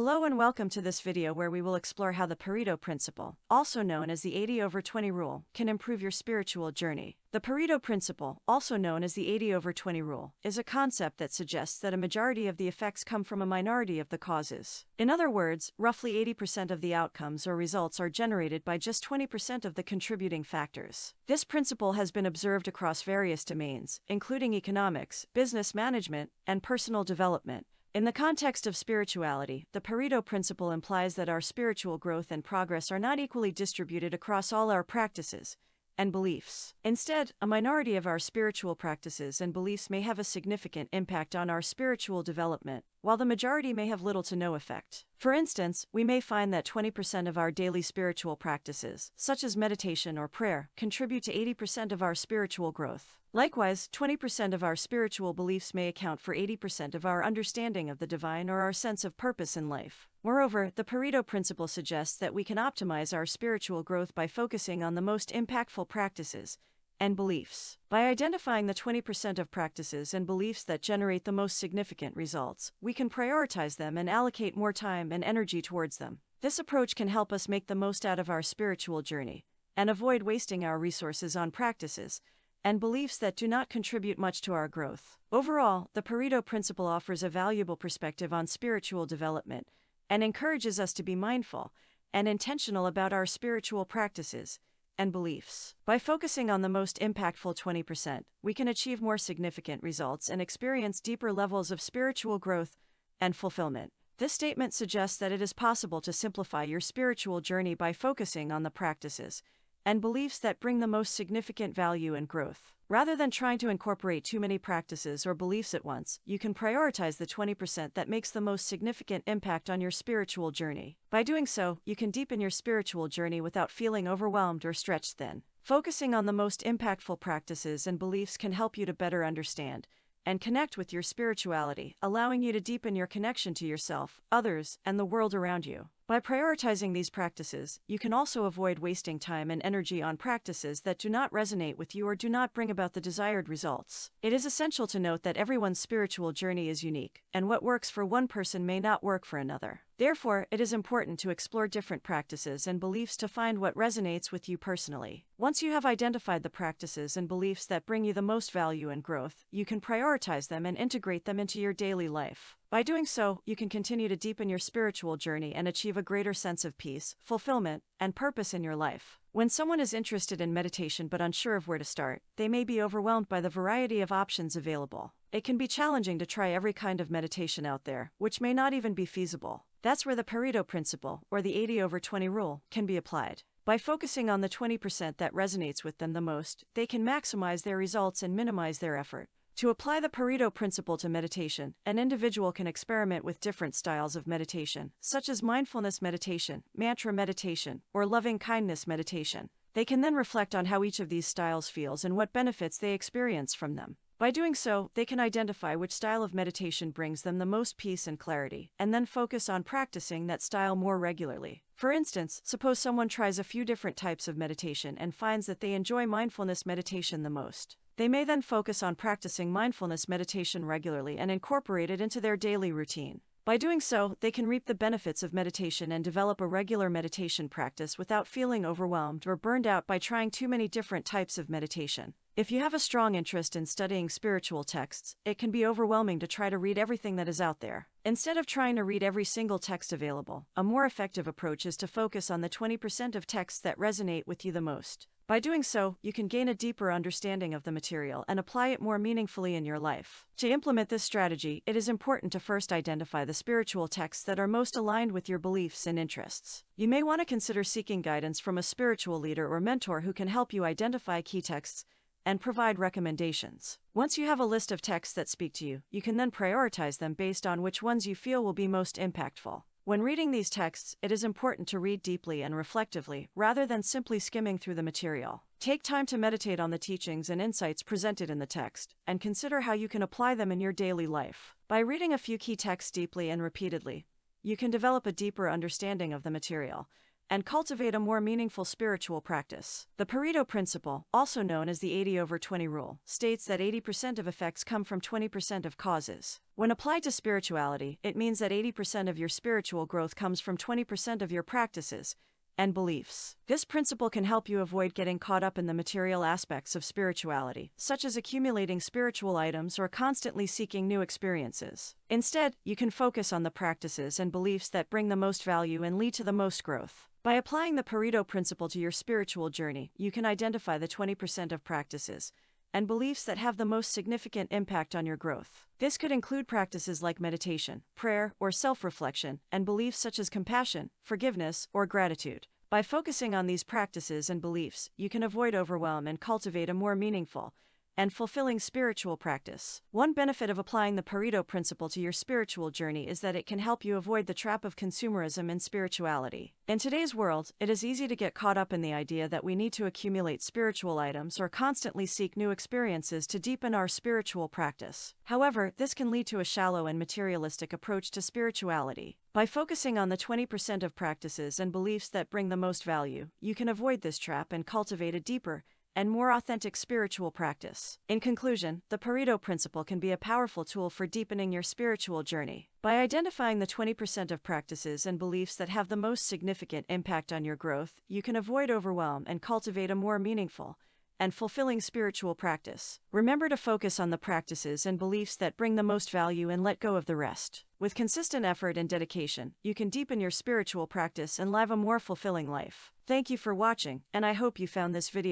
Hello and welcome to this video where we will explore how the Pareto Principle, also known as the 80/20 rule, can improve your spiritual journey. The Pareto Principle, also known as the 80/20 rule, is a concept that suggests that a majority of the effects come from a minority of the causes. In other words, roughly 80% of the outcomes or results are generated by just 20% of the contributing factors. This principle has been observed across various domains, including economics, business management, and personal development. In the context of spirituality, the Pareto Principle implies that our spiritual growth and progress are not equally distributed across all our practices and beliefs. Instead, a minority of our spiritual practices and beliefs may have a significant impact on our spiritual development, while the majority may have little to no effect. For instance, we may find that 20% of our daily spiritual practices, such as meditation or prayer, contribute to 80% of our spiritual growth. Likewise, 20% of our spiritual beliefs may account for 80% of our understanding of the divine or our sense of purpose in life. Moreover, the Pareto Principle suggests that we can optimize our spiritual growth by focusing on the most impactful practices and beliefs. By identifying the 20% of practices and beliefs that generate the most significant results, we can prioritize them and allocate more time and energy towards them. This approach can help us make the most out of our spiritual journey and avoid wasting our resources on practices and beliefs that do not contribute much to our growth. Overall, the Pareto Principle offers a valuable perspective on spiritual development and encourages us to be mindful and intentional about our spiritual practices and beliefs. By focusing on the most impactful 20%, we can achieve more significant results and experience deeper levels of spiritual growth and fulfillment. This statement suggests that it is possible to simplify your spiritual journey by focusing on the practices and beliefs that bring the most significant value and growth. Rather than trying to incorporate too many practices or beliefs at once, you can prioritize the 20% that makes the most significant impact on your spiritual journey. By doing so, you can deepen your spiritual journey without feeling overwhelmed or stretched thin. Focusing on the most impactful practices and beliefs can help you to better understand and connect with your spirituality, allowing you to deepen your connection to yourself, others, and the world around you. By prioritizing these practices, you can also avoid wasting time and energy on practices that do not resonate with you or do not bring about the desired results. It is essential to note that everyone's spiritual journey is unique, and what works for one person may not work for another. Therefore, it is important to explore different practices and beliefs to find what resonates with you personally. Once you have identified the practices and beliefs that bring you the most value and growth, you can prioritize them and integrate them into your daily life. By doing so, you can continue to deepen your spiritual journey and achieve a greater sense of peace, fulfillment, and purpose in your life. When someone is interested in meditation but unsure of where to start, they may be overwhelmed by the variety of options available. It can be challenging to try every kind of meditation out there, which may not even be feasible. That's where the Pareto Principle, or the 80/20 rule, can be applied. By focusing on the 20% that resonates with them the most, they can maximize their results and minimize their effort. To apply the Pareto Principle to meditation, an individual can experiment with different styles of meditation, such as mindfulness meditation, mantra meditation, or loving-kindness meditation. They can then reflect on how each of these styles feels and what benefits they experience from them. By doing so, they can identify which style of meditation brings them the most peace and clarity, and then focus on practicing that style more regularly. For instance, suppose someone tries a few different types of meditation and finds that they enjoy mindfulness meditation the most. They may then focus on practicing mindfulness meditation regularly and incorporate it into their daily routine. By doing so, they can reap the benefits of meditation and develop a regular meditation practice without feeling overwhelmed or burned out by trying too many different types of meditation. If you have a strong interest in studying spiritual texts, it can be overwhelming to try to read everything that is out there. Instead of trying to read every single text available, a more effective approach is to focus on the 20% of texts that resonate with you the most. By doing so, you can gain a deeper understanding of the material and apply it more meaningfully in your life. To implement this strategy, it is important to first identify the spiritual texts that are most aligned with your beliefs and interests. You may want to consider seeking guidance from a spiritual leader or mentor who can help you identify key texts and provide recommendations. Once you have a list of texts that speak to you, you can then prioritize them based on which ones you feel will be most impactful. When reading these texts, it is important to read deeply and reflectively, rather than simply skimming through the material. Take time to meditate on the teachings and insights presented in the text, and consider how you can apply them in your daily life. By reading a few key texts deeply and repeatedly, you can develop a deeper understanding of the material and cultivate a more meaningful spiritual practice. The Pareto Principle, also known as the 80/20 rule, states that 80% of effects come from 20% of causes. When applied to spirituality, it means that 80% of your spiritual growth comes from 20% of your practices and beliefs. This principle can help you avoid getting caught up in the material aspects of spirituality, such as accumulating spiritual items or constantly seeking new experiences. Instead, you can focus on the practices and beliefs that bring the most value and lead to the most growth. By applying the Pareto Principle to your spiritual journey, you can identify the 20% of practices and beliefs that have the most significant impact on your growth. This could include practices like meditation, prayer, or self-reflection, and beliefs such as compassion, forgiveness, or gratitude. By focusing on these practices and beliefs, you can avoid overwhelm and cultivate a more meaningful and fulfilling spiritual practice. One benefit of applying the Pareto Principle to your spiritual journey is that it can help you avoid the trap of consumerism in spirituality. In today's world, it is easy to get caught up in the idea that we need to accumulate spiritual items or constantly seek new experiences to deepen our spiritual practice. However, this can lead to a shallow and materialistic approach to spirituality. By focusing on the 20% of practices and beliefs that bring the most value, you can avoid this trap and cultivate a deeper and more authentic spiritual practice. In conclusion, the Pareto Principle can be a powerful tool for deepening your spiritual journey. By identifying the 20% of practices and beliefs that have the most significant impact on your growth, you can avoid overwhelm and cultivate a more meaningful and fulfilling spiritual practice. Remember to focus on the practices and beliefs that bring the most value and let go of the rest. With consistent effort and dedication, you can deepen your spiritual practice and live a more fulfilling life. Thank you for watching, and I hope you found this video